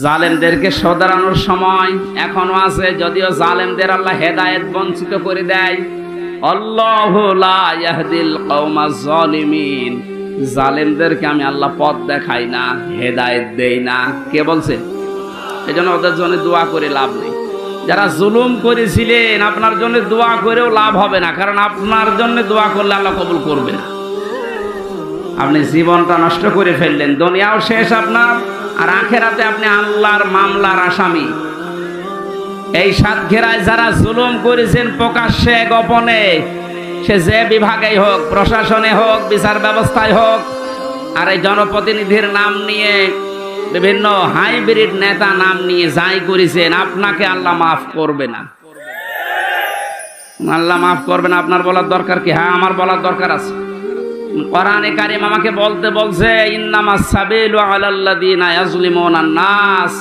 জালেমদেরকে শোধরানোর সময় এখনো আছে, যদিও জালেমদের আল্লাহ হেদায়েত বঞ্চিত করে দেয়। আল্লাহু লা ইয়াহদিল কওমাজ জালিমিন, জালেমদেরকে আমি আল্লাহ পথ দেখাই না, হেদায়েত দেই না। কে বলছে? এজন্য ওদের জন্য দোয়া করে লাভ নেই। যারা জুলুম করেছিলেন আপনার জন্য দোয়া করেও লাভ হবে না, কারণ আপনার জন্য দোয়া করলে আল্লাহ কবুল করবে না। আপনি জীবনটা নষ্ট করে ফেললেন, দুনিয়াও শেষ আপনার, আর আখেরাতে আপনি আল্লাহর মামলার আসামি। এই সাতক্ষীরায় যারা জুলুম করেছেন প্রকাশ্যে গোপনে, সে যে বিভাগেই হোক, প্রশাসনে হোক, বিচার ব্যবস্থায় হোক, আর এই জনপ্রতিনিধির নাম নিয়ে, বিভিন্ন হাইব্রিড নেতা নাম নিয়ে যাই করেছেন, আপনাকে আল্লাহ মাফ করবে না। আল্লাহ মাফ করবে না। আপনার বলার দরকার কি? হ্যাঁ, আমার বলার দরকার আছে। কোরআনে কারীম আমাকে বলতে বলছে, ইন্নামাস সাবিলু আলাল্লাযিনা ইয়াজলিমুনান নাস,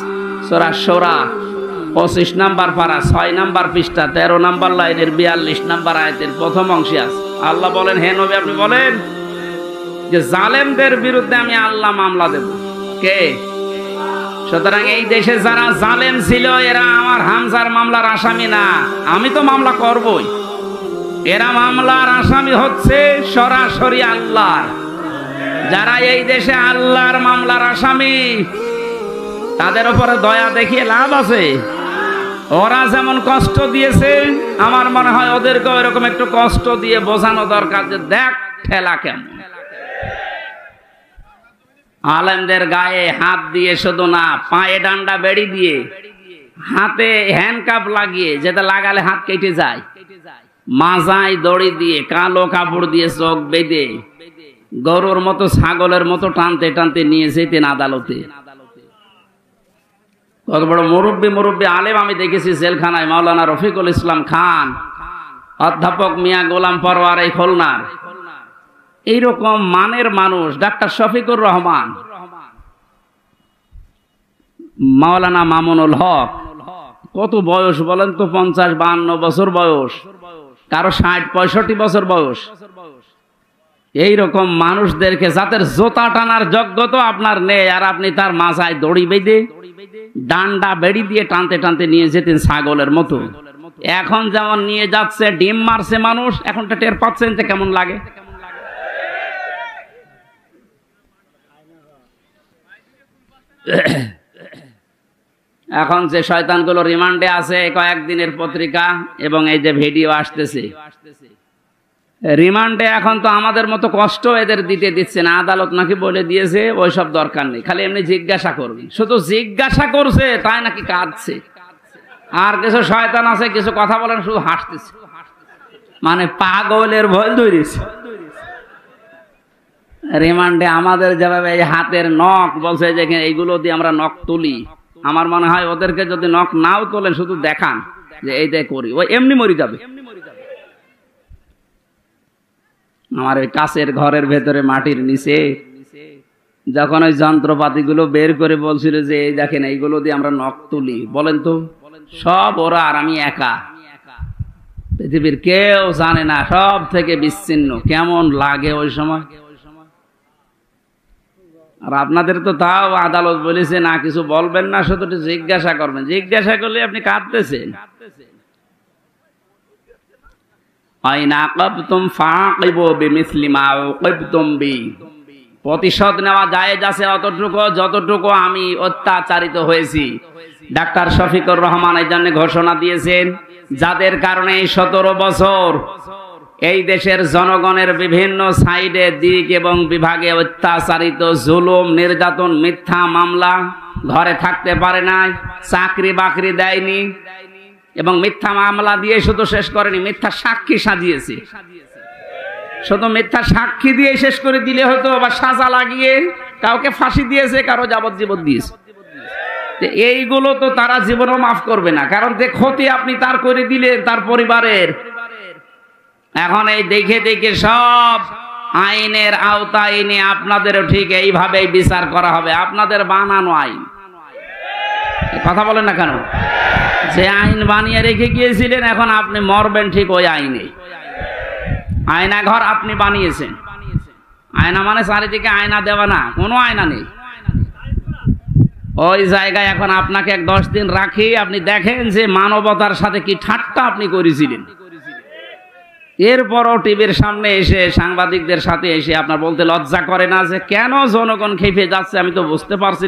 সূরা শূরা 25 নাম্বার পারা 6 নাম্বার পৃষ্ঠা 13 নাম্বার লাইনের 42 নাম্বার আয়াতের প্রথম অংশে আছে। আল্লাহ বলেন, হে নবী আপনি বলেন যে জালেমদের বিরুদ্ধে আমি আল্লাহ মামলা দেব। কে? সুতরাং এই দেশে যারা জালেম ছিল এরা আমার হামজার মামলার আসামি না, আমি তো মামলা করবই। এরা মামলার আসামি হচ্ছে সরাসরি আল্লাহ। যারা এই দেশে আল্লাহর মামলার আসামি, তাদের উপরে দয়া দেখিয়ে লাভ আছে? ওরা যেমন কষ্ট দিয়েছে, আমার মনে হয় ওদেরকে এরকম একটু কষ্ট দিয়ে বোঝানো দরকার যে দেখ ঠেলা কেমন। আলেমদের গায়ে হাত দিয়ে শুধু না, পায়ে ডান্ডা বেড়ি দিয়ে, হাতে হ্যান্ডকাপ লাগিয়ে, যেটা লাগালে হাত কেটে যায়, মাজায় দড়ি দিয়ে, কালো কাপড় দিয়ে চোখ বেঁধে, গরুর মতো ছাগলের মতো টানতে টানতে নিয়ে যেতেন আদালতে। কত বড় মুরব্বী আলেম আমি দেখেছি জেলখানায়। মাওলানা রফিকুল ইসলাম খান, অধ্যাপক মিয়া গোলাম পরওয়ার এই খুলনার, এইরকম মানের মানুষ। ডাক্তার শফিকুর রহমান, মাওলানা মামুনুল হক, কত বয়স বলেন তো? 50-52 বছর বয়স, কারো 60-65 বছর বয়স। এইরকম মানুষদেরকে, যাদের জোতা টানার যোগ্যতা আপনার নেই, আর আপনি তার মাথায় দড়ি বেঁধে ডান্ডা বেড়ি দিয়ে টানতে টানতে নিয়ে যেতেন ছাগলের মতো। এখন যেমন নিয়ে যাচ্ছে, ডিম মারছে মানুষ, এখনটা টের পাচ্ছেন যে কেমন লাগে। এখন যে শয়তানগুলো রিমান্ডে আছে, কয়েকদিনের পত্রিকা এবং এই যে ভিডিও আসতেছে, রিমান্ডে এখন তো আমাদের মতো কষ্ট এদের দিচ্ছে না। আদালত নাকি বলে দিয়েছে ওইসব দরকার নেই, খালি এমনি জিজ্ঞাসা করবে। শুধু জিজ্ঞাসা করছে তাই নাকি কাঁদছে। আর কিছু শয়তান আছে, কিছু কথা বলেন শুধু হাসতেছে, মানে পাগলের ভয় ধরেছে। রিমান্ডে আমাদের যেভাবে এই হাতের নখ বলছে যে এইগুলো দিয়ে আমরা নখ তুলি, আমার মনে হয় ওদেরকে যদি নখ নাও তোলেন, শুধু দেখান যে এইটাই করি, ওই এমনি মরে যাবে। আমার ওই কাছের ঘরের ভেতরে মাটির নিচে যখন ওই যন্ত্রপাতিগুলো বের করে বলছিল যে এই দেখেন এইগুলো দিয়ে আমরা নখ তুলি, বলেন তো সব ওরা আর আমি একা, পৃথিবীর কেউ জানে না, সব থেকে বিচ্ছিন্ন। কেমন লাগে ওই সময়? আর আপনাদের তো তাও আদালত বলেছে না কিছু বলবেন না, শুধু জিজ্ঞাসা করবেন। জিজ্ঞাসা করলে আপনি কাঁদতেছেন। প্রতিশোধ নেওয়া জায়েজ আছে অতটুকু যতটুকু আমি অত্যাচারিত হয়েছি। ডাক্তার শফিকুর রহমান এই জন্য ঘোষণা দিয়েছেন, যাদের কারণে 17 বছর এই দেশের জনগণের বিভিন্ন সাইডে, দিক এবং বিভাগে অত্যাচারিত, জুলুম, নির্যাতন, মিথ্যা মামলা, ঘরে থাকতে পারে নাই, চাকরি বাকরি দেয়নি, এবং মিথ্যা মামলা দিয়ে শুধু শেষ করেনি, মিথ্যা সাক্ষী সাজিয়েছে। শুধু মিথ্যা সাক্ষী দিয়ে শেষ করে দিলে হয়তো, বা সাজা লাগিয়ে কাউকে ফাঁসি দিয়েছে, কারো যাবজ্জীবন দিয়েছে। এইগুলো তো তারা জীবনও মাফ করবে না, কারণ যে ক্ষতি আপনি তার করে দিলেন, তার পরিবারের। এখন এই দেখে দেখে সব আইনের আওতায় এনে আপনাদেরও ঠিক এইভাবেই বিচার করা হবে, আপনাদের বানানো আইন। কথা বলেন না কেন? যে আইন বানিয়ে রেখে গিয়েছিলেন, এখন আপনি মরবেন ঠিক ওই আইনে। আয়না ঘর আপনি বানিয়েছেন। আয়না মানে চারিদিকে আয়না দেওয়া না, কোনো আয়না নেই। ওই জায়গায় এখন আপনাকে 10 দিন রাখি, আপনি দেখেন যে মানবতার সাথে কি ঠাট্টা আপনি করেছিলেন। এরপরও টিভির সামনে এসে সাংবাদিকদের সাথে এসে আপনার বলতে লজ্জা করে না যে কেন জনগণ খেপে যাচ্ছে? আমি তো বুঝতে পারছি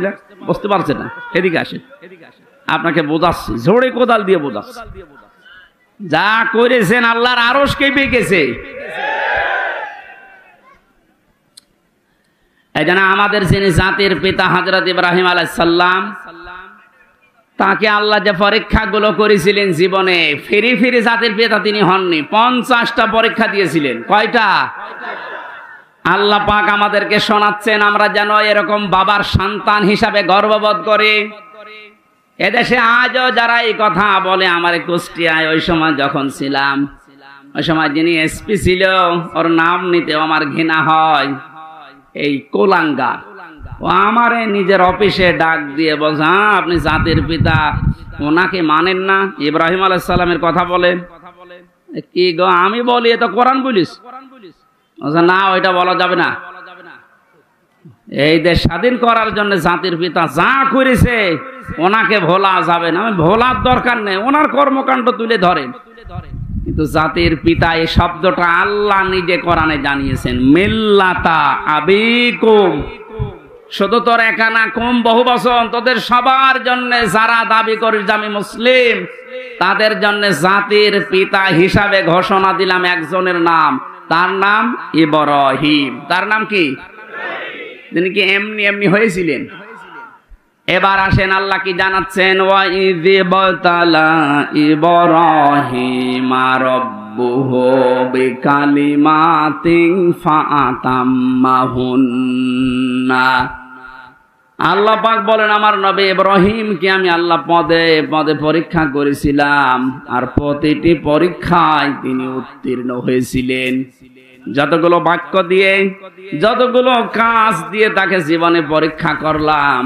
না। এদিকে আসে, আপনাকে বোঝাচ্ছি, ঝোড়ে কোদাল দিয়ে বোঝাচ্ছি। যা করেছেন আল্লাহর আরশ কেঁপে গেছে। এই জন্য আমাদের যিনি জাতির পিতা হযরত ইব্রাহিম আলাইহিস সালাম, তাকে আল্লাহ যে পরীক্ষাগুলো করেছিলেন জীবনে, ফিরি ফিরি জাতির পিতা তিনি হননি। 50টা পরীক্ষা দিয়েছিলেন। কয়টা? আল্লাহ পাক আমাদেরকে শোনাচ্ছেন আমরা যেন এরকম বাবার সন্তান হিসাবে গর্ববোধ করি। এদেশে আজও যারা এই কথা বলে, আমার কুষ্টিয়ায় ওই সময় যখন ছিলাম, ওই সময় যিনি এসপি ছিল, ওর নাম নিতে আমার ঘৃণা হয়। এই কোলাঙ্গার ও আমারে নিজের অফিসে ডাক দিয়ে বলছে, হ্যাঁ আপনি জাতির পিতা, ওনাকে মানেন না? ইব্রাহিম আলাইহিস সালামের কথা বলেন। কি গো? আমি বলি এ তো কোরআন বলিস। না, ওইটা বলা যাবে না। এই দেশ স্বাধীন করার জন্য জাতির পিতা যা করেছে ওনাকে ভোলা যাবে না। ভোলার দরকার নেই, ওনার কর্মকাণ্ড তুলে ধরেন। কিন্তু জাতির পিতা এই শব্দটা আল্লাহ নিজে কোরআনে জানিয়েছেন, মিল্লাতা আবিকুম। শুধু তোর একা না, কম বহু বচন, তোদের সবার জন্য যারা দাবি করিস আমি মুসলিম, তাদের জন্য জাতির পিতা হিসাবে ঘোষণা দিলাম একজনের নাম, তার নাম ইব্রাহিম। তার নাম কি? তিনি কি এমনি এমনি হয়েছিলেন? এবার আসেন আল্লাহ কি জানাচ্ছেন, ওয়া ইয বাতালা ইব্রাহিমা রাব্বুহু বিকালিমাতিন ফাআতাম্মাহুন্না। আল্লাহ পাক বলেন, আমার নবী ইব্রাহিমকে আমি আল্লাহ পদে পদে পরীক্ষা করেছিলাম, আর প্রতিটি পরীক্ষায় তিনি উত্তীর্ণ হয়েছিলেন। যতগুলো বাক্য দিয়ে, যতগুলো কাজ দিয়ে তাকে জীবনে পরীক্ষা করলাম,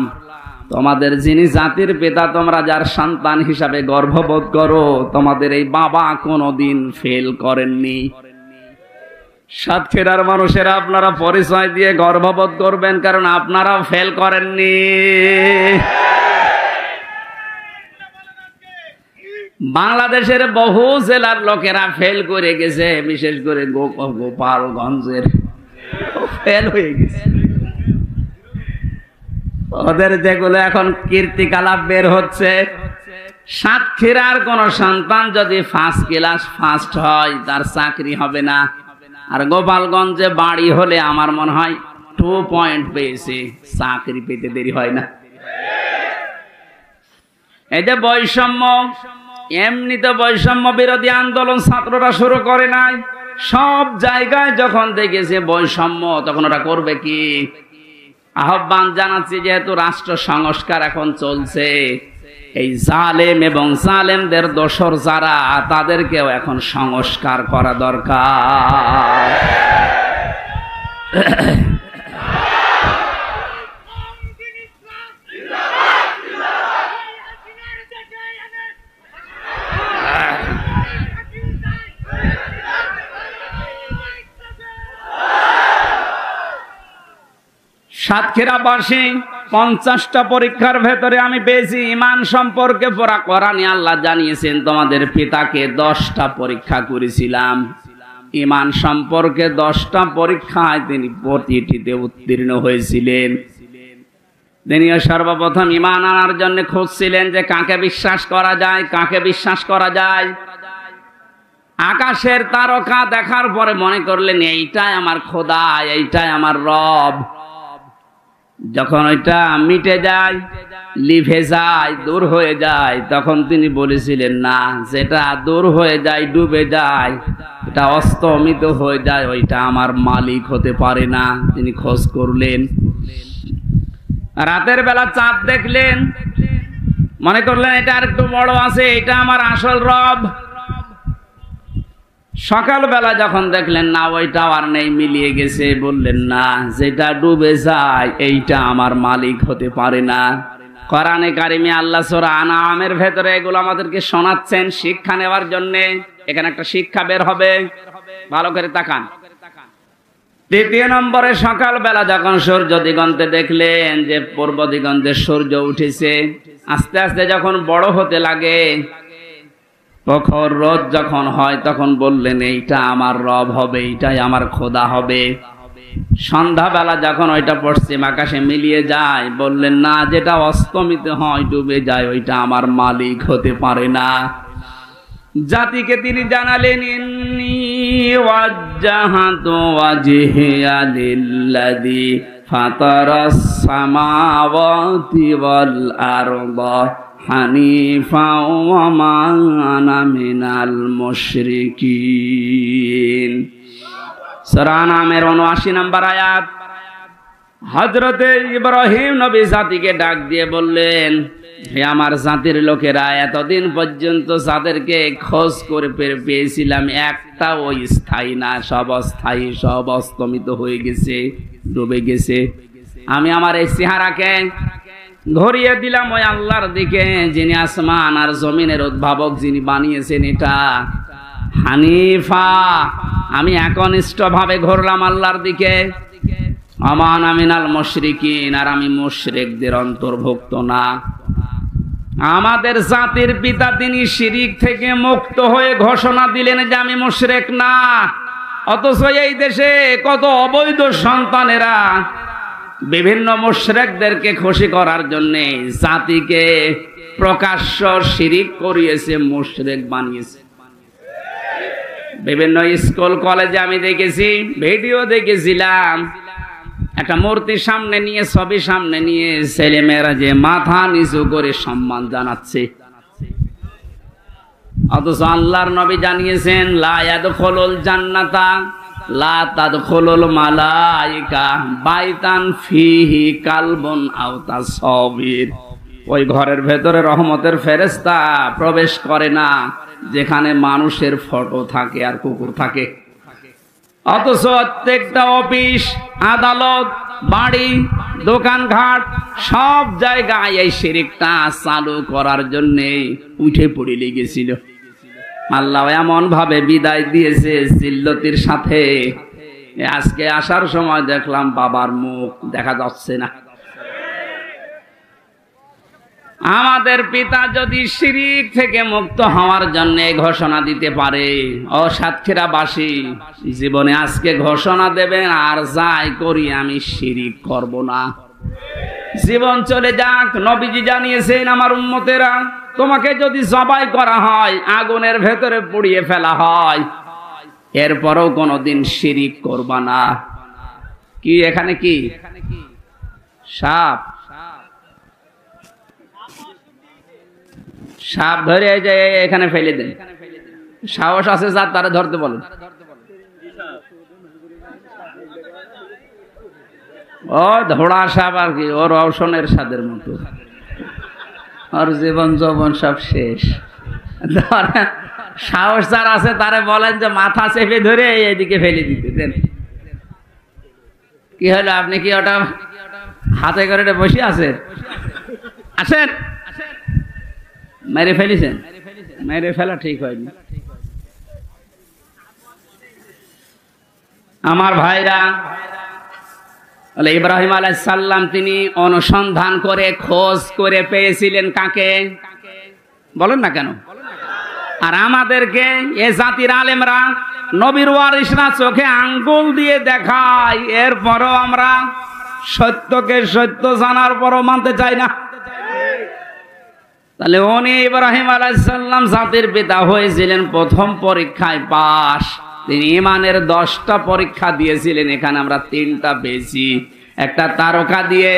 তোমাদের যিনি জাতির পিতা, তোমরা যার সন্তান হিসাবে গর্ববোধ করো, তোমাদের এই বাবা কোনোদিন ফেল করেননি। সাতক্ষীরার মানুষেরা আপনারা পরিচয় দিয়ে গর্ববোধ করবেন, কারণ আপনারাও ফেল করেননি। বাংলাদেশের বহু জেলার লোকেরা ফেল করে গেছে, বিশেষ করে গোপালগঞ্জের ফেল হয়ে গেছে। ওদের যেগুলো এখন কীর্তিকলাপ বের হচ্ছে, সাতক্ষীরার কোন সন্তান যদি ফার্স্ট ক্লাস ফার্স্ট হয়, তার চাকরি হবে না। আর গোপালগঞ্জে বাড়ি হলে আমার মনে হয় 2 পয়েন্ট পেয়েছে, চাকরি পেতে দেরি হয় না। এই যে বৈষম্য, এমনিতে বৈষম্য বিরোধী আন্দোলন ছাত্ররা শুরু করে নাই। সব জায়গায় যখন দেখেছে বৈষম্য, তখন ওরা করবে কি? আহ্বান জানাচ্ছি, যেহেতু রাষ্ট্র সংস্কার এখন চলছে, এই জালেম এবং জালেমদের দোসর যারা, তাদেরকেও এখন সংস্কার করা দরকার। সাতক্ষীরাবাসী 50টা পরীক্ষার ভেতরে আমি পেয়েছি ঈমান সম্পর্কে পড়া কোরআনে আল্লাহ জানিয়েছেন, তোমাদের পিতাকে 10টা পরীক্ষা করেছিলাম। ঈমান সম্পর্কে 10টা পরীক্ষায় তিনি প্রতিটিতে উত্তীর্ণ হয়েছিলেন। তিনিও সর্বপ্রথম ঈমান আনার জন্য খুঁজছিলেন যে কাকে বিশ্বাস করা যায়, কাকে বিশ্বাস করা যায়। আকাশের তারকা দেখার পরে মনে করলেন এইটাই আমার খোদা, এইটাই আমার রব। যখন ওইটা মিটে যায়, লিভে যায়, দূর হয়ে যায়, তখন তিনি বলেছিলেন না, যেটা দূর হয়ে যায়, ডুবে যায়, এটা অস্তমিত হয়ে যায়, ওইটা আমার মালিক হতে পারে না। তিনি খোঁজ করলেন, রাতের বেলা চাঁদ দেখলেন, মনে করলেন এটা আর একটু বড় আছে, এটা আমার আসল রব। সকালবেলা যখন দেখলেন না, ওইটাও আর নেই, মিলিয়ে গেছে, বললেন না, যেটা ডুবে যায় এইটা আমার মালিক হতে পারে না। কোরআনে কারিমে আল্লাহ সূরা আনআমের ভেতরে এগুলো আমাদেরকে শোনাচ্ছেন শিক্ষা নেওয়ার জন্য। এখানে একটা শিক্ষা বের হবে, ভালো করে তাকান। তৃতীয় নম্বরে সকালবেলা যখন সূর্য দিগন্তে দেখলেন যে পূর্ব দিগন্তে সূর্য উঠেছে, আস্তে আস্তে যখন বড় হতে লাগে, প্রখর রোদ যখন হয়, তখন বললেন এইটা আমার রব হবে, এইটাই আমার খোদা হবে। সন্ধ্যাবেলা যখন ওইটা পশ্চিম আকাশে মিলিয়ে যায়, বললেন না, যেটা অস্তমিত হয় ডুবে যায় ওইটা আমার মালিক হতে পারে না। জাতিকে তিনি জানালেন, ইন্নী ওয়াজ্জাহাতু ওয়াজহিয়া লিল্লাযী ফাতারাস সামাওয়াতি ওয়াল আরদা হানিফা ওয়া মা আনা মিনাল মুশরিকিন। সূরা নামের ৭৯ নম্বর আয়াত। হযরতে ইব্রাহিম নবী জাতিকে ডাক দিয়ে বললেন, হে আমার জাতির লোকেরা, এতদিন পর্যন্ত যাদেরকে খোঁজ করে পেয়েছিলাম, একটাও স্থায়ী না, সব অস্থায়ী, সব অস্তমিত হয়ে গেছে, ডুবে গেছে। আমি আমার এই চেহারাকে ধরিয়ে দিলাম ওই আল্লাহর দিকে, যিনি আসমান আর জমিনের উদ্ভাবক, যিনি বানিয়েছেন এটা হানিফা। আমি একনিষ্ঠ ভাবে ঘুরলাম আল্লাহর দিকে। আমান আমিনাল মুশরিকিন, আর আমি মুশরিকদের অন্তর্ভুক্ত না। আমাদের জাতির পিতা তিনি শিরিক থেকে মুক্ত হয়ে ঘোষণা দিলেন যে আমি মুশরিক না, অথচ এই দেশে কত অবৈধ সন্তানেরা বিভিন্ন মুশরিকদেরকে খুশি করার জন্য জাতিকে প্রকাশ্য শিরিক করিয়েছে, মুশরিক বানিয়েছে। বিভিন্ন স্কুল কলেজে আমি দেখেছি, ভিডিও দেখেছিলাম, একটা মূর্তি সামনে নিয়ে, ছবি সামনে নিয়ে ছেলেমেয়েরা যে মাথা নিচু করে সম্মান জানাচ্ছে, অথচ আল্লাহর নবী জানিয়েছেন লা ইয়াদখুলুল জান্নাতা লা তাদখুলুল মালায়েকা বাইতান ফিহি কালবুন আও তাসবির। ওই ঘরের ভেতরে রহমতের ফেরেশতা প্রবেশ করে না যেখানে মানুষের ফটো থাকে আর কুকুর থাকে। অথচ প্রত্যেকটা অফিস, আদালত, বাড়ি, দোকানঘাট, সব জায়গায় এই শিরকটা চালু করার জন্য উঠে পড়ে লেগেছিল। আল্লাহ এমন ভাবে বিদায় দিয়েছে জিল্লতির সাথে। আজকে আসার সময় দেখলাম বাবার মুখ দেখা যাচ্ছে না। আমাদের পিতা যদি শিরিক থেকে মুক্ত হওয়ার জন্য ঘোষণা দিতে পারে, ও সাতক্ষীরাবাসী জীবনে আজকে ঘোষণা দেবেন, আর যাই করি আমি শিরিক করব না। জীবন চলে যাক, নবীজি জানিয়েছেন আমার উম্মতেরা, তোমাকে যদি জবাই করা হয়, আগুনের ভেতরে পুড়িয়ে ফেলা হয়, এরপরও কোনোদিন শিরিক করবা না। কি এখানে কি সাপ? সাপ ধরে এই যে এখানে ফেলে দেন, সাহস আছে যার তারা ধরতে বলেন। ও ধোড়া সাপ আর কি, ওর রওশনের স্বাদের মতো, ওর জীবন যৌবন সব শেষ। সাহস যার আছে তারে বলেন যে মাথা চেপে ধরে এদিকে ফেলে দিতে দেন। কি হলো, আপনি কি ওটা হাতে করে বসে আছেন? আসেন, মেরে ফেলেছেন? মেরে ফেলা ঠিক হয়নি। আমার ভাইরা, ইব্রাহিম আলাইহিস সালাম তিনি অনুসন্ধান করে খোঁজ করে পেয়েছিলেন কাকে? বলেন না কেন? আর আমাদেরকে এ জাতির আলেমরা, নবীর ওয়ারিসরা চোখে আঙ্গুল দিয়ে দেখায়, এরপরও আমরা সত্যকে সত্য জানার পরও মানতে চাই না। তাহলে উনি ইব্রাহিম আলাইহিস সালাম জাতির পিতা হয়েছিলেন প্রথম পরীক্ষায় পাস। তিনি ঈমানের 10টা পরীক্ষা দিয়েছিলেন, এখানে আমরা 3টা পেয়েছি। একটা তারকা দিয়ে,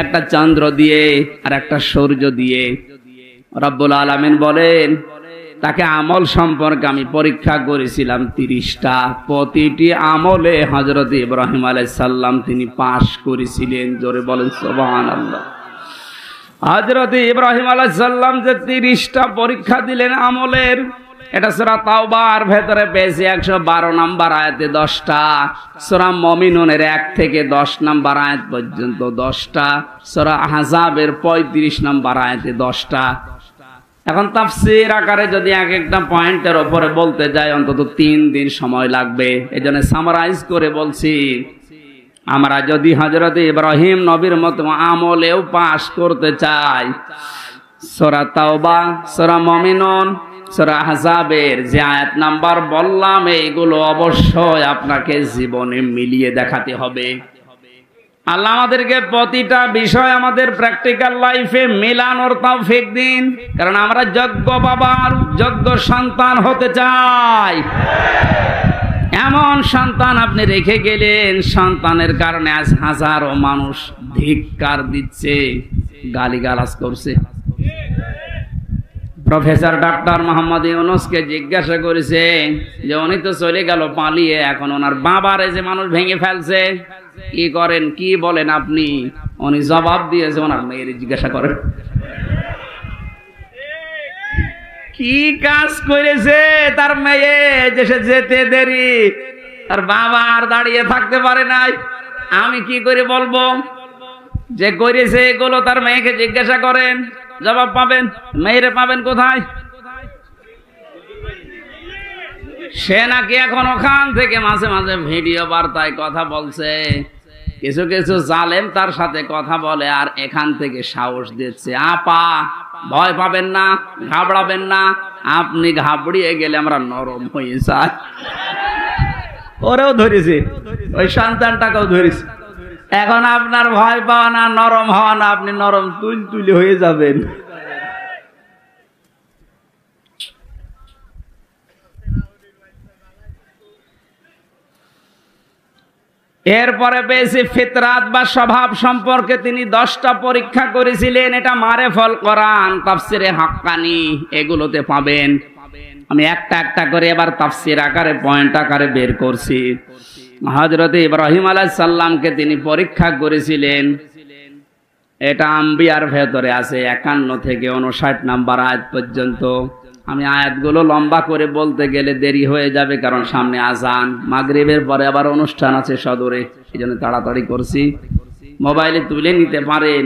একটা চন্দ্র দিয়ে, আর একটা সূর্য দিয়ে। রব্বুল আলামিন বলেন তাকে আমল সম্পর্কে আমি পরীক্ষা করেছিলাম 30টা। প্রতিটি আমলে হযরত ইব্রাহিম আলাইহিস সালাম তিনি পাস করেছিলেন। জোরে বলেন সুবহানাল্লাহ। হযরত ইব্রাহিম আলাইহিস সালাম যে 30টা পরীক্ষা দিলেন আমলের, এটা সূরা তাওবার ভেতরে পেয়েছি 112 নম্বর আয়াতে 10টা, সূরা মুমিনুনের 1 থেকে 10 নম্বর আয়াত পর্যন্ত 10টা, সূরা আহজাবের 35 নম্বর আয়াতে 10টা। এখন তাফসীর আকারে যদি এক একটা পয়েন্টের উপরে বলতে যাই অন্তত 3 দিন সময় লাগবে। এজন্য সামারাইজ করে বলছি, আমরা যদি হযরত ইব্রাহিম নবীর মতো আমলেও পাস করতে চাই, সূরা তাওবা, সূরা মুমিনুন, সূরা আহজাবের যে আয়াত নাম্বার বললাম, এইগুলো অবশ্যই আপনাকে জীবনে মিলিয়ে দেখাতে হবে। আল্লাহ আমাদেরকে প্রতিটা বিষয় আমাদের প্র্যাকটিক্যাল লাইফে মেলানোর তৌফিক দিন, কারণ আমরা যোগ্য বাবার যোগ্য সন্তান হতে চাই। এমন সন্তান আপনি রেখে গেলেন, সন্তানের কারণে আজ হাজারো মানুষ ধিক্কার দিচ্ছে, গালিগালাজ করছে। প্রফেসর ডক্টর মোহাম্মদ ইউনূসকে জিজ্ঞাসা করেছে যে উনি তো চলে গেল পালিয়ে, এখন ওনার বাবারে যে মানুষ ভেঙে ফেলছে, কি করেন, কি বলেন আপনি? উনি জবাব দিয়েছে, ওনার মেয়ের জিজ্ঞাসা করেন কি কাজ করেছে তার মেয়ে, যে সে যেতে দেরি, তার বাবা আর দাঁড়িয়ে থাকতে পারে নাই। আমি কি করে বলবো যে করেছে এগুলো? তার মেয়েকে জিজ্ঞাসা করেন, জবাব পাবেন। মেয়েরে পাবেন কোথায়? সে নাকি এখন ওখান থেকে মাঝে মাঝে ভিডিও বার্তায় কথা বলছে, কিছু কিছু জালেম তার সাথে কথা বলে আর এখান থেকে সাহস দিচ্ছে, আপা ভয় পাবেন না, ঘাবড়াবেন না, আপনি ঘাবড়িয়ে গেলে আমরা নরম হয়ে যাই। ওরেও ধরেছে, ওই সন্তানটাকেও ধরেছে। এখন আপনার ভয় পাওয়া না, নরম হওয়া না, আপনি নরম তুলি হয়ে যাবেন। এরপরে পেয়েছি ফিতরাত বা স্বভাব সম্পর্কে তিনি 10টা পরীক্ষা করেছিলেন। এটা মারেফুল কোরআন, তাফসিরে হাক্কানি, এগুলোতে পাবেন। আমি একটা একটা করে এবার তাফসির আকারে পয়েন্ট আকারে বের করছি। হযরত ইব্রাহিম আলাইহিস সালামকে তিনি পরীক্ষা করেছিলেন, এটা আম্বিয়ার ভেতরে আছে 51 থেকে 59 নাম্বার আয়াত পর্যন্ত। আমি আয়াতগুলো লম্বা করে বলতে গেলে দেরি হয়ে যাবে, কারণ সামনে আযান, মাগরিবের পরে আবার অনুষ্ঠান আছে সদরে, এইজন্য তাড়াতাড়ি করছি। মোবাইলে তুলে নিতে পারেন,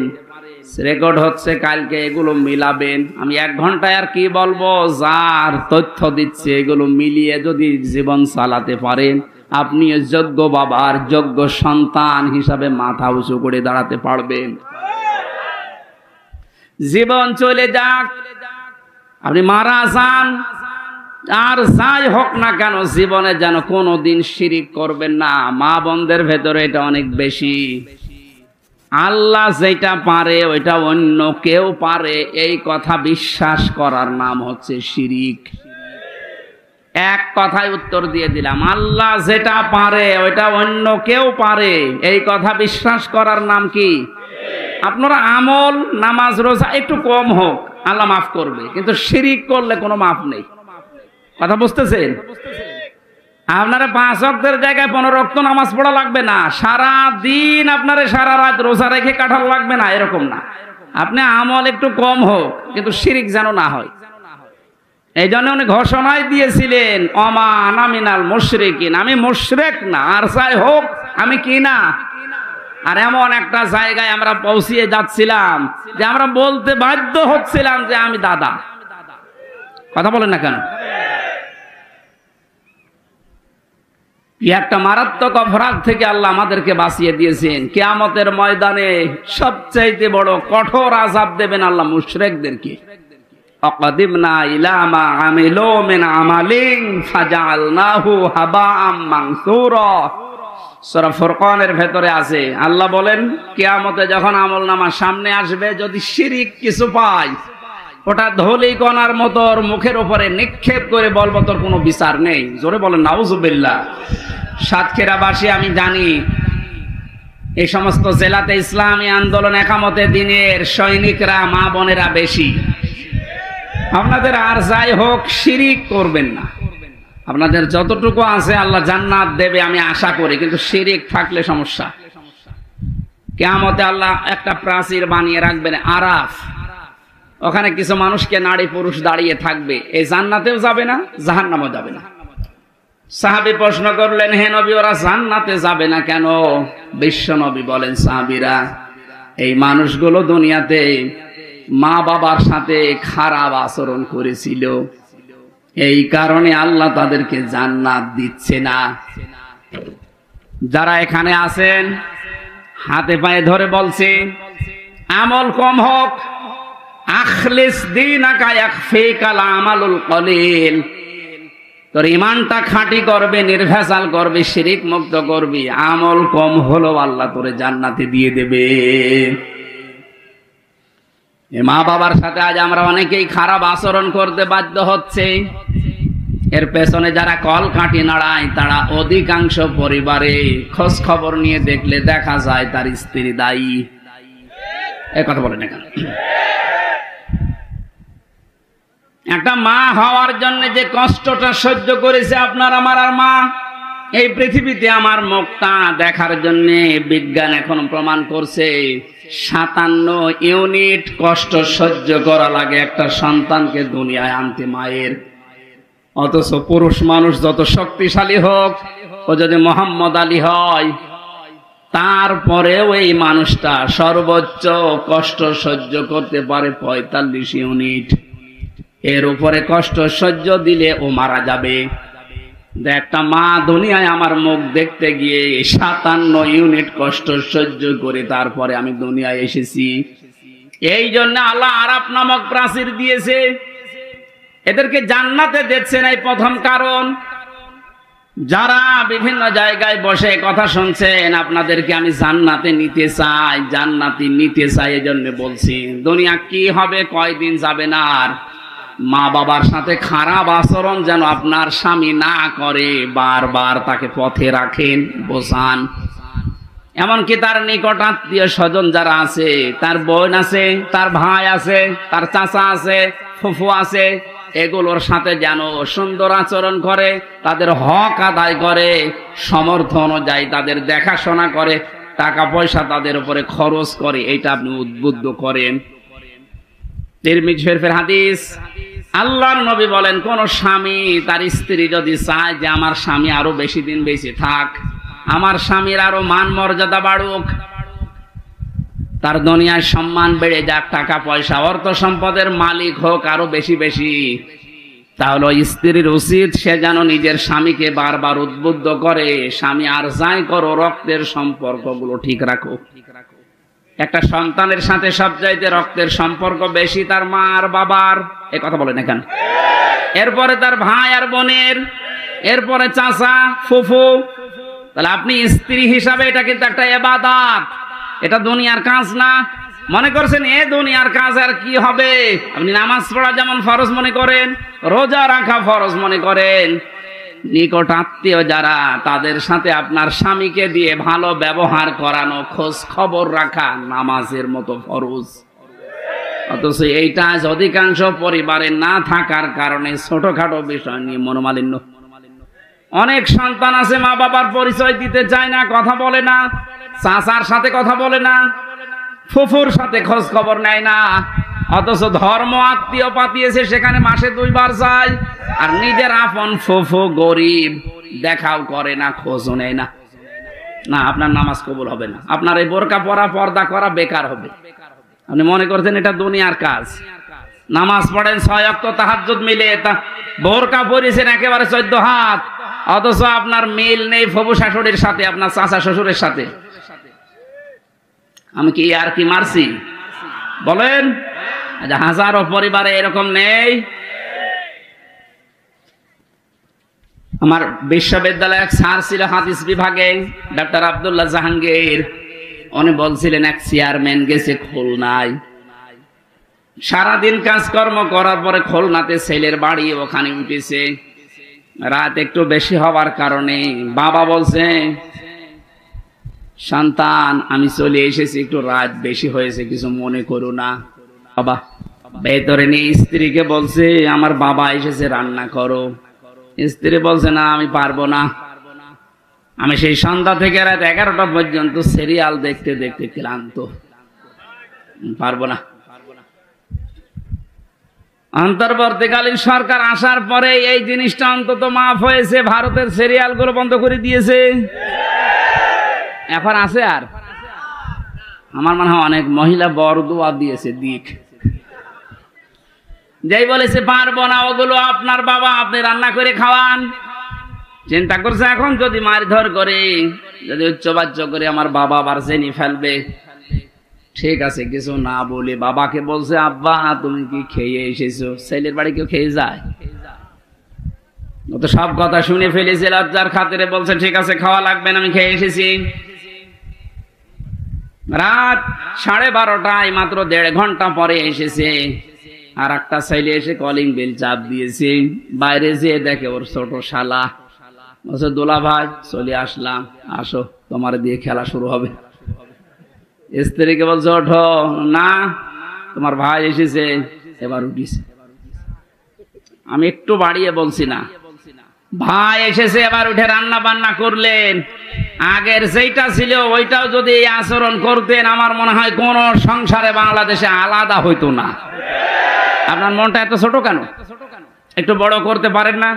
রেকর্ড হচ্ছে, কালকে এগুলো মিলাবেন। আমি 1 ঘন্টায় আর কি বলবো, যার তথ্য দিচ্ছে এগুলো মিলিয়ে যদি জীবন চালাতে পারেন, আপনি যোগ্য বাবার যোগ্য সন্তান হিসাবে মাথা উঁচু করে দাঁড়াতে পারবেন। জীবন চলে যাক, আপনি মারা যান, আর যাই হোক না কেন, জীবনে যেন কোনোদিন শিরিক করবেন না। মা বোনদের ভেতরে এটা অনেক বেশি। আল্লাহ যেটা পারে ওইটা অন্য কেউ পারে, এই কথা বিশ্বাস করার নাম হচ্ছে শিরিক। এক কথায় উত্তর দিয়ে দিলাম, আল্লাহ যেটা পারে ওইটা অন্য কেউ পারে, এই কথা বিশ্বাস করার নাম কি? আপনারা আমল, নামাজ, রোজা একটু কম হোক, আল্লাহ মাফ করবে, কিন্তু শিরিক করলে কোনো মাফ নেই। কথা বুঝতেছেন? আপনারা 5 ওয়াক্তের জায়গায় 15 ওয়াক্ত নামাজ পড়া লাগবে না, সারা দিন আপনারা সারা রাত রোজা রেখে কাটাল লাগবে না, এরকম না। আপনি আমল একটু কম হোক, কিন্তু শিরিক যেন না হয়। এই জন্য উনি ঘোষণাই দিয়েছিলেন, ওমা আনা মিনাল মুশরিকিন, আমি মুশরিক না, আর যাই হোক আমি কি না। আর এমন একটা জায়গায় আমরা পৌঁছিয়ে যাচ্ছিলাম যে আমরা বলতে বাধ্য হচ্ছিলাম যে আমি দাদা। কথা বলেন না কেন? একটা মারাত্মক অপরাধ থেকে আল্লাহ আমাদেরকে বাঁচিয়ে দিয়েছেন। কিয়ামতের ময়দানে সবচাইতে বড় কঠোর আযাব দেবেন আল্লাহ মুশরিকদেরকে। আকাদিমনা ইলা মা আমিলু মিন আমালিন ফাজআলনাহু হাবাআম মানসুরা। সূরা ফুরকানের ভেতরে আছে, আল্লাহ বলেন কিয়ামতে যখন আমলনামা সামনে আসবে, যদি শিরিক কিছু পাই, ওটা ধুলি কণার মতো ওর মুখের উপরে নিক্ষেপ করে বলবো তোর কোনো বিচার নেই। জোরে বলেন নাউজুবিল্লাহ। সাতক্ষীরাবাসী আমি জানি, এই সমস্ত জেলাতে ইসলামী আন্দোলন একামতে দিনের সৈনিকরা, মা বোনেরা বেশি। আপনাদের আর যাই হোক শিরিক করবেন না, আপনাদের যতটুকু আছে আল্লাহ জান্নাত দেবে আমি আশা করি, কিন্তু শিরিক থাকলে সমস্যা। কিয়ামতে আল্লাহ একটা প্রাচীর বানিয়ে রাখবেন আরাফ, ওখানে কিছু মানুষকে নারী পুরুষ দাঁড়িয়ে থাকবে, এই জান্নাতেও যাবে না, জাহান্নামেও যাবে না। সাহাবী প্রশ্ন করলেন, হে নবী ওরা জান্নাতে যাবে না কেন? বিশ্ব নবী বলেন, সাহাবীরা এই মানুষগুলো দুনিয়াতে মা বাবার সাথে খারাপ আচরণ করেছিল, এই কারণে আল্লাহ তাদেরকে জান্নাত দিচ্ছে না। যারা এখানে আছেন হাতে পায়ে ধরে বলছে আমল কম হোক, আখলিস দীনাকা ইয়াকফিকাল আমালুল কলিল, তোর ইমানটা খাঁটি করবে, নির্ভেজাল করবে, শিরিক মুক্ত করবি, আমল কম হলো আল্লাহ তোরে জান্নাতে দিয়ে দেবে। মা বাবার সাথে আজ আমরা অনেকেই খারাপ আচরণ করতে বাধ্য হচ্ছে। এর পেছনে যারা কল কাঠি নাড়ায় তারা অধিকাংশ পরিবারে খোঁজ খবর নিয়ে দেখলে দেখা যায় তার স্ত্রী দায়ী। এ কথা বলেন না কেন? একটা মা হওয়ার জন্য যে কষ্টটা সহ্য করেছে আপনার আমার আর মা, এই পৃথিবীতে আমার মুখটা দেখার জন্য বিজ্ঞান এখন প্রমাণ করছে 57 ইউনিট কষ্ট সহ্য করা লাগে একটা সন্তানকে দুনিয়ায় আনতে মায়ের। অথচ পুরুষ মানুষ যত শক্তিশালী হোক, ও যদি মোহাম্মদ আলী হয়, তারপরেও এই মানুষটা সর্বোচ্চ কষ্ট সহ্য করতে পারে 45 ইউনিট। এর উপরে কষ্ট সহ্য দিলে ও মারা যাবে। একটা মা দুনিয়ায় আমার মুখ দেখতে গিয়ে 57 ইউনিট কষ্ট সহ্য করে তারপরে আমি দুনিয়ায় এসেছি। এই জন্য আল্লাহ আরাফ নামক প্রাচীর দিয়েছে, এদেরকে জান্নাতে দিচ্ছেন। এই প্রথম কারণ। যারা বিভিন্ন জায়গায় বসে কথা শুনছেন, আপনাদেরকে আমি জান্নাতে নিতে চাই, জান্নাতি নিতে চাই, এজন্য বলছি দুনিয়া কি হবে, কয়দিন যাবে না। আর মা বাবার সাথে খারাপ আচরণ যেন আপনার স্বামী না করে, বারবার তাকে পথে রাখেন, বোঝান। এমনকি তার নিকট আত্মীয় স্বজন যারা আছে, তার বোন আছে, তার ভাই আছে, তার চাচা আছে, ফুফু আছে, এগুলোর সাথে যেন সুন্দর আচরণ করে, তাদের হক আদায় করে, সমর্থ অনুযায়ী তাদের দেখাশোনা করে, টাকা পয়সা তাদের উপরে খরচ করে, এটা আপনি উদ্বুদ্ধ করেন। তিরমিজি শরীফের হাদিস, আল্লাহর নবী বলেন, কোন স্বামী তার স্ত্রী যদি চায় যে আমার স্বামী আরো বেশি দিন বেঁচে থাক, আমার স্বামীর আরো মান মর্যাদা বাড়ুক, তার দুনিয়ায় সম্মান বেড়ে যাক, টাকা পয়সা অর্থ সম্পদের মালিক হোক আরো বেশি বেশি, তাহলে ওই স্ত্রীর উচিত সে যেন নিজের স্বামীকে বারবার উদ্বুদ্ধ করে, স্বামী আর যাই করো রক্তের সম্পর্কগুলো ঠিক রাখো। একটা সন্তানের সাথে সবচাইতে রক্তের সম্পর্ক বেশি তার মা আর বাবার, এ কথা বলেন এখানে। এরপরে তার ভাই আর বোনের, এরপরে চাচা ফুফু। তাহলে আপনি স্ত্রী হিসাবে এটা কিন্তু একটা ইবাদত, এটা দুনিয়ার কাজ না। মনে করছেন এ দুনিয়ার কাজ আর কি হবে? আপনি নামাজ পড়া যেমন ফরজ মনে করেন, রোজা রাখা ফরজ মনে করেন, নিকট আত্মীয় যারা তাদের সাথে আপনার স্বামীকে দিয়ে ভালো ব্যবহার করানো, খোঁজ খবর রাখা নামাজের মতো ফরজ। অথচ এইটা অধিকাংশ পরিবারে না থাকার কারণে ছোটখাটো বিষয় নিয়ে মনোমালিন্য। অনেক সন্তান আছে মা বাবার পরিচয় দিতে চায় না, কথা বলে না, চাচার সাথে কথা বলে না, ফুফুর সাথে খোঁজ খবর নেয় না, অথচ ধর্ম আত্মীয় পাতিয়েছে সেখানে মাসে 2 বার যায়, আর নিজের আপন ফুফু গরিব, দেখাও করে না, খোঁজও নেয় না। না, আপনার নামাজ কবুল হবে না, আপনার এই বোরকা পরা পর্দা করা বেকার হবে। আপনি মনে করছেন এটা দুনিয়ার কাজ। নামাজ পড়েন 6 ওয়াক্ত তাহাজ্জুদ মিলে, বোরকা পরিয়েছেন একেবারে 14 হাত, অথচ আপনার মিল নেই ফুফু শাশুড়ির সাথে, আপনার চাচা শ্বশুরের সাথে। আমি কি আর কি মারছি বলেন? হাজারো পরিবারে এরকম নেই। আমার বিশ্ববিদ্যালয়ে এক স্যার ছিল হাদিস বিভাগে, ডাক্তার আব্দুল্লাহ জাহাঙ্গীর। উনি বলছিলেন এক চেয়ারম্যান গেছে খুলনায়, সারাদিন কাজকর্ম করার পরে খুলনাতে ছেলের বাড়ি, ওখানে উঠেছে। রাত একটু বেশি হওয়ার কারণে বাবা বলছে, সন্তান আমি চলে এসেছি, একটু রাত বেশি হয়েছে, কিছু মনে করো না। বাবা ভেতরে নিয়ে স্ত্রীকে বলছে, আমার বাবা এসেছে, রান্না করো। স্ত্রী বলছে, না আমি পারবো না, আমি সেই সন্ধ্যা থেকে রাত 11টা পর্যন্ত সিরিয়াল দেখতে দেখতে ক্লান্ত, পারবো না। অন্তর্বর্তীকালীন সরকার আসার পরে এই জিনিসটা অন্তত মাফ হয়েছে, ভারতের সিরিয়াল গুলো বন্ধ করে দিয়েছে। এখন আছে আর আমার মনে হয় অনেক মহিলা বড়দোয়া দিয়েছে, দিক যেই বলেছে পারবো না, ওগুলো আপনার বাবা, আপনি রান্না করে খাওয়ান। চিন্তা করছে এখন যদি মারধর করে, যদি উচ্চবাচ্য করে আমার বাবা আবার জেনে ফেলবে। ঠিক আছে, কিছু না বলে বাবাকে বলছে, আব্বা তুমি কি খেয়ে এসেছো? ছেলের বাড়ি কেউ খেয়ে যায়? ও তো সব কথা শুনে ফেলেছে, লজ্জার খাতিরে বলছে ঠিক আছে খাওয়া লাগবে না, আমি খেয়ে এসেছি। রাত 12:30টায়, মাত্র 1.5 ঘন্টা পরে এসেছে। আর একটা ছেলে এসে কলিং বেল চাপ দিয়েছে। বাইরে যেয়ে দেখে ওর ছোট শালা। বলছে দোলা ভাই চলে আসলাম, আসো তোমার দিয়ে খেলা শুরু হবে। স্ত্রীকে বলছে ওঠো, না তোমার ভাই এসেছে, এবার উঠিছে। আমি একটু বাড়িয়ে বলছি না, ভাই এসেছে এবার উঠে রান্না বান্না করলেন। আগের যেটা ছিল ওইটাও যদি এই আচরণ করতেন, আমার মনে হয় কোন সংসারে বাংলাদেশে আলাদা হইতো না। আপনার মনটা এত ছোট কেন? একটু বড় করতে পারেন না?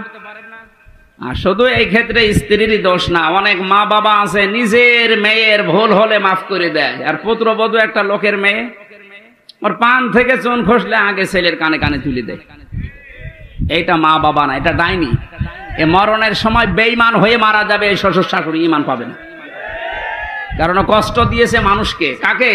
আর শুধু এই ক্ষেত্রে স্ত্রীরই দোষ না, অনেক মা বাবা আছে নিজের মেয়ের ভুল হলে মাফ করে দেয়। আর পুত্রবধূ একটা লোকের মেয়ে, ওর পান থেকে চুন খসলে আগে ছেলের কানে কানে তুলে দেয়। এইটা মা বাবা না, এটা ডাইনি। এ মরণের সময় বেঈমান হয়ে মারা যাবে। এই শ্বশুর শাশুড়ি ঈমান পাবে না, কারণ কষ্ট দিয়েছে মানুষকে। কাকে?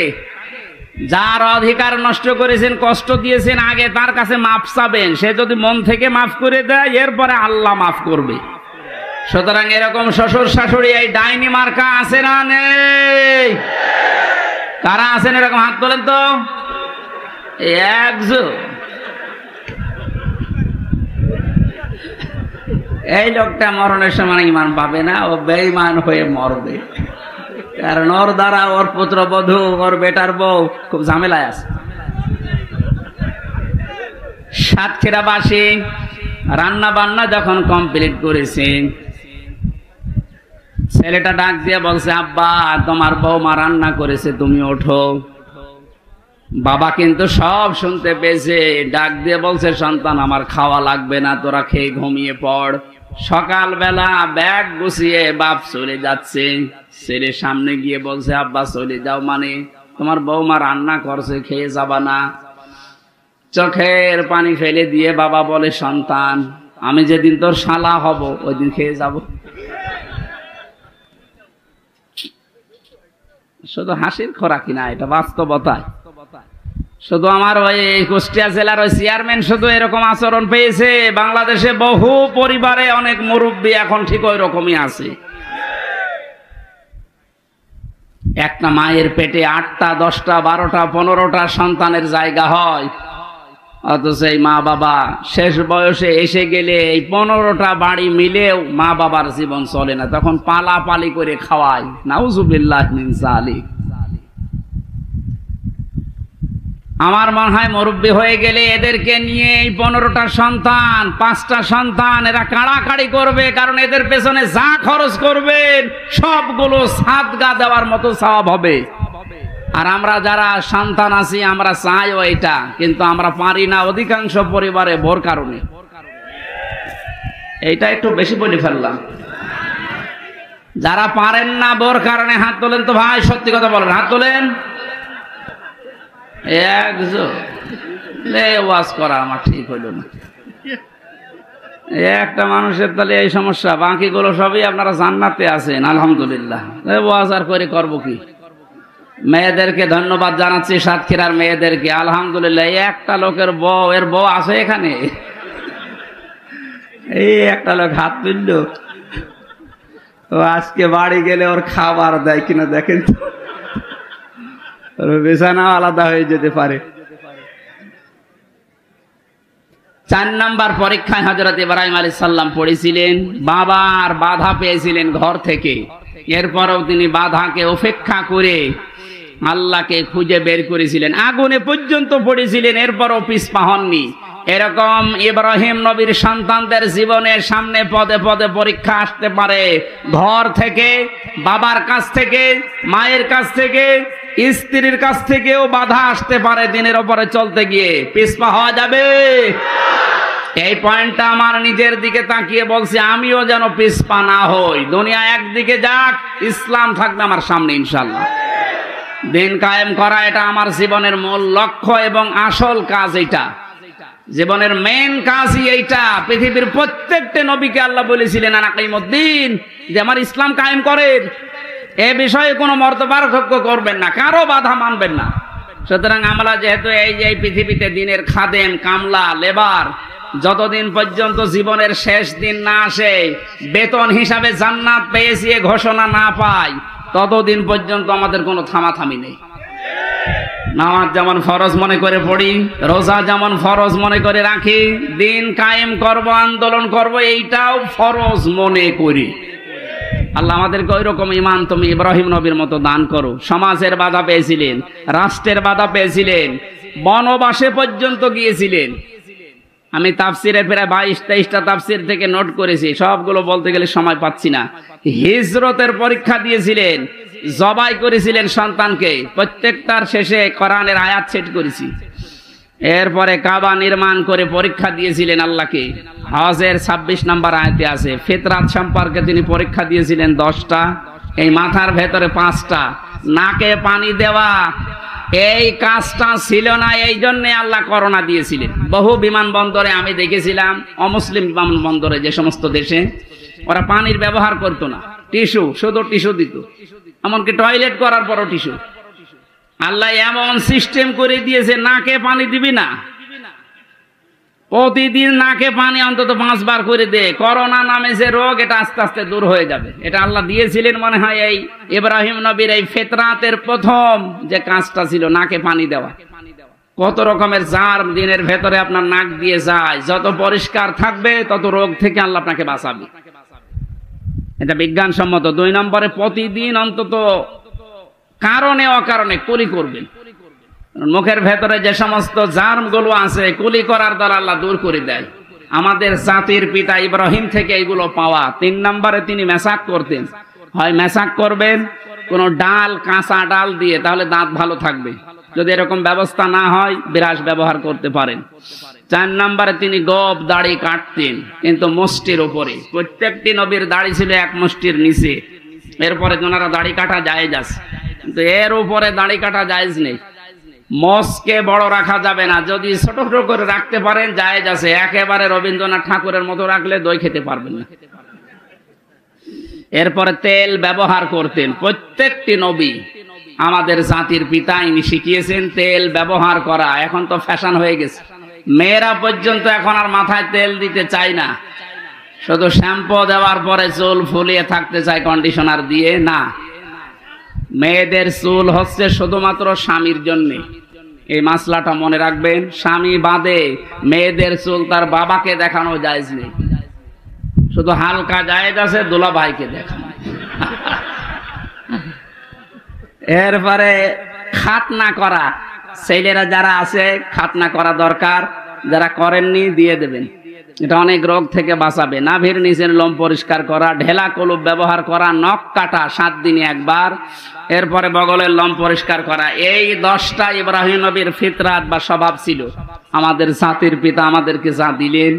যার অধিকার নষ্ট করেছেন, কষ্ট দিয়েছেন, আগে তার কাছে মাফ চাবেন। সে যদি মন থেকে মাফ করে দেয়, এরপরে আল্লাহ মাফ করবে। সুতরাং এরকম শ্বশুর শাশুড়ি এই ডাইনি মার্কা আছে না নেই? কারা আছেন এরকম? হাত তোলেন তো। একজন। এই লোকটা মরণের সময় ঈমান পাবে না, ও বেঈমান হয়ে মরবে। কারণ ওর দ্বারা ওর পুত্রবধূ, ওর বেটার বউ খুব ঝামেলায় আছে। সাতক্ষীরাবাসী রান্না বান্না যখন কমপ্লিট করেছে, ছেলেটা ডাক দিয়ে বলছে, আব্বা তোমার বৌমা রান্না করেছে, তুমি ওঠো। বাবা কিন্তু সব শুনতে পেয়েছে, ডাক দিয়ে বলছে, সন্তান আমার খাওয়া লাগবে না, তোরা খেয়ে ঘুমিয়ে পড়। সকালবেলা ব্যাগ গুছিয়ে বাপ চলে যাচ্ছে। ছেলের সামনে গিয়ে বলছে, আব্বা চলে যাও মানে? তোমার বৌমা রান্না করছে, খেয়ে যাবা না? চোখের পানি ফেলে দিয়ে বাবা বলে, সন্তান আমি যেদিন তোর শালা হব ওই দিন খেয়ে যাব। শুধু হাসির খোরাকি না, এটা বাস্তবতা। শুধু আমার ওই কুষ্টিয়া জেলার ওই চেয়ারম্যান শুধু এরকম আচরণ পেয়েছে? বাংলাদেশে বহু পরিবারে অনেক মুরব্বী এখন ঠিক ওই রকমই আছে। একটা মায়ের পেটে 8টা 10টা 12টা 15টা সন্তানের জায়গা হয়, অথচ এই মা বাবা শেষ বয়সে এসে গেলে এই 15টা বাড়ি মিলেও মা বাবার জীবন চলে না, তখন পালাপালি করে খাওয়ায়। নাউজুবিল্লাহ মিন যালিক। আমার মনে হয় মুরব্বী হয়ে গেলে এদেরকে নিয়ে এই 15টা সন্তান 5টা সন্তান এরা কাড়াকাড়ি করবে, কারণ এদের পেছনে যা খরচ করবেন সবগুলো সাদগা দেওয়ার মতো সওয়াব হবে। আর আমরা যারা সন্তান আছি আমরা চাইও এটা, কিন্তু আমরা পারি না অধিকাংশ পরিবারে ভোর কারণে। এইটা একটু বেশি বলে ফেললাম। যারা পারেন না ভোর কারণে হাত তোলেন তো ভাই, সত্যি কথা বলেন, হাত তোলেন। একজন ওয়াজ করা আমার ঠিক হইল না। একটা মানুষের তাহলে এই সমস্যা, বাকিগুলো সবই আপনারা জান্নাতে আছেন আলহামদুলিল্লাহ। ওয়াজ আর করে করবো কি? মেয়েদেরকে ধন্যবাদ জানাচ্ছি, সাতক্ষীরার মেয়েদেরকে আলহামদুলিল্লাহ। একটা লোকের বউ, এর বউ আছে এখানে? এই একটা লোক হাত তুলল। ও আজকে বাড়ি গেলে ওর খাবার দেয় কিনা দেখেন তো, বিছানা আলাদা হয়ে যেতে পারে। 4 নম্বর পরীক্ষায় হযরত ইব্রাহিম আলাইহিস সালাম পড়েছিলেন। বাবার বাধা পেয়েছিলেন ঘর থেকে, এরপরও তিনি বাধাকে উপেক্ষা করে আল্লাহকে খুঁজে বের করেছিলেন। আগুনে পর্যন্ত পড়েছিলেন, এরপরও পিছপা হননি। এরকম ইব্রাহিম নবীর সন্তানদের জীবনের সামনে পদে পদে পরীক্ষা আসতে পারে। ঘর থেকে, বাবার কাছ থেকে, মায়ের কাছ থেকে, স্ত্রীর কাছ থেকেও বাধা আসতে পারে। দিনের উপরে চলতে গিয়ে পিছপা হওয়া যাবে? এই পয়েন্টটা আমার নিজের দিকে তাকিয়ে বলছি, আমিও যেন পিছপা না হই। দুনিয়া একদিকে যাক, ইসলাম থাকবে আমার সামনে ইনশাআল্লাহ। দিন কায়েম করা এটা আমার জীবনের মূল লক্ষ্য এবং আসল কাজ। এটা জীবনের মেন কাজই এইটা। পৃথিবীর প্রত্যেকটা নবীকে আল্লাহ বলেছিলেন আনা কাইমুদ্দিন, যে আমার ইসলাম কায়েম করেন, এ বিষয়ে কোনো মত পার্থক্য করবেন না, কারো বাধা মানবেন না। সুতরাং আমরা যেহেতু এই যে পৃথিবীতে দিনের খাদেম, কামলা, লেবার, যতদিন পর্যন্ত জীবনের শেষ দিন না আসে, বেতন হিসাবে জান্নাত পেয়েছি এ ঘোষণা না পাই, ততদিন পর্যন্ত আমাদের কোনো থামাথামি নেই। নামাজ যেমন ফরজ মনে করে পড়ি, রোজা যেমন ফরজ মনে করে রাখি, দিন কায়েম করব, আন্দোলন করব, এইটাও ফরজ মনে করি। আল্লাহ আমাদেরকে ওই রকম ঈমান তুমি ইব্রাহিম নবীর মতো দান করো। সমাজের বাধা পেয়েছিলেন, রাষ্ট্রের বাধা পেয়েছিলেন, বনবাসে পর্যন্ত গিয়েছিলেন। আমি তাফসিরের প্রায় 22-23টা তাফসির থেকে নোট করেছি, সবগুলো বলতে গেলে সময় পাচ্ছি না। হিজরতের পরীক্ষা দিয়েছিলেন, জবাই করেছিলেন সন্তানকে, প্রত্যেকটার শেষে কোরআনের আয়াত সেট করেছি। এরপরে কাবা নির্মাণ করে পরীক্ষা দিয়েছিলেন আল্লাহকে, হজের 26 নম্বর আয়াতে আছে। ফিতরাত সম্পর্কে তিনি পরীক্ষা দিয়েছিলেন 10টা, এই মাথার ভেতরে 5টা, নাকে পানি দেওয়া এই কাজটা ছিল না, এই জন্যে আল্লাহ করোনা দিয়েছিলেন। বহু বিমানবন্দরে আমি দেখেছিলাম, অমুসলিম বিমানবন্দরে যে সমস্ত দেশে, ওরা পানির ব্যবহার করতো না, টিস্যু, শুধু টিস্যু দিত, এমনকি টয়লেট করার পরও টিস্যু। আল্লাহ এমন সিস্টেম করে দিয়েছে, নাকে পানি দিবি না, প্রতিদিন নাকে পানি অন্তত 5 বার করে দে। করোনা নামে যে রোগ, এটা আস্তে আস্তে দূর হয়ে যাবে। এটা আল্লাহ দিয়েছিলেন মনে হয় এই ইব্রাহিম নবীর এই ফিতরাতের প্রথম যে কাজটা ছিল, নাকে পানি দেওয়া। কত রকমের জার্ম দিনের ভেতরে আপনার নাক দিয়ে যায়, যত পরিষ্কার থাকবে তত রোগ থেকে আল্লাহ আপনাকে বাঁচাবে। এটা বিজ্ঞানসম্মত। 2 নম্বরে প্রতিদিন অন্তত কারণে অকারণে কুলি করবেন। মুখের ভেতরে যে সমস্ত জার্ম গুলো আছে, কুলি করার দ্বারা আল্লাহ দূর করে দেয়। আমাদের জাতির পিতা ইব্রাহিম থেকে এগুলো পাওয়া। 3 নম্বরে তিনি মেসাক করতেন। হয় মেসাক করবেন কোন ডাল, কাঁচা ডাল দিয়ে, তাহলে দাঁত ভালো থাকবে। যদি এরকম ব্যবস্থা না হয়, বিরাস ব্যবহার করতে পারেন। 4 নম্বরে তিনি গোঁফ দাড়ি কাটতেন, কিন্তু মুষ্টির উপরে। প্রত্যেকটি নবীর দাড়ি ছিল 1 মুষ্টির নিচে। এরপরে ওনারা দাড়ি কাটা জায়েজ আছে, কিন্তু এর উপরে দাড়ি কাটা জায়েজ নেই। মস্কে বড় রাখা যাবে না, যদি ছোট ছোট করে রাখতে পারেন জায়েজ আছে। একেবারে রবীন্দ্রনাথ ঠাকুরের মতো রাখলে দই খেতে পারবেন না। এরপরে তেল ব্যবহার করতেন প্রত্যেকটি নবী। আমাদের জাতির পিতা ইনি শিখিয়েছেন তেল ব্যবহার করা। এখন তো ফ্যাশন হয়ে গেছে, মেয়েরা পর্যন্ত এখন আর মাথায় তেল দিতে চায় না, শুধু শ্যাম্পু দেওয়ার পরে চুল ফুলিয়ে থাকতে চায় কন্ডিশনার দিয়ে। না, মেয়েদের চুল হচ্ছে শুধুমাত্র স্বামীর জন্য। এই মাসলাটা মনে রাখবেন, স্বামী বাদে মেয়েদের চুল তার বাবাকে দেখানো জায়েজ নেই। শুধু হালকা জায়েজ আছে দুলা ভাইকে দেখানো। এরপরে খাতনা করা, ছেলেরা যারা আছে খাতনা করা দরকার, যারা করেননি দিয়ে দেবেন। এটা অনেক রোগ থেকে বাঁচাবে। নাভির নিচের লোম পরিষ্কার করা, ঢেলা কলুপ ব্যবহার করা, নখ কাটা 7 দিনে একবার, এরপরে বগলের লোম পরিষ্কার করা। এই 10টা ইব্রাহিম নবীর ফিতরাত বা স্বভাব ছিল। আমাদের জাতির পিতা আমাদেরকে যা দিলেন,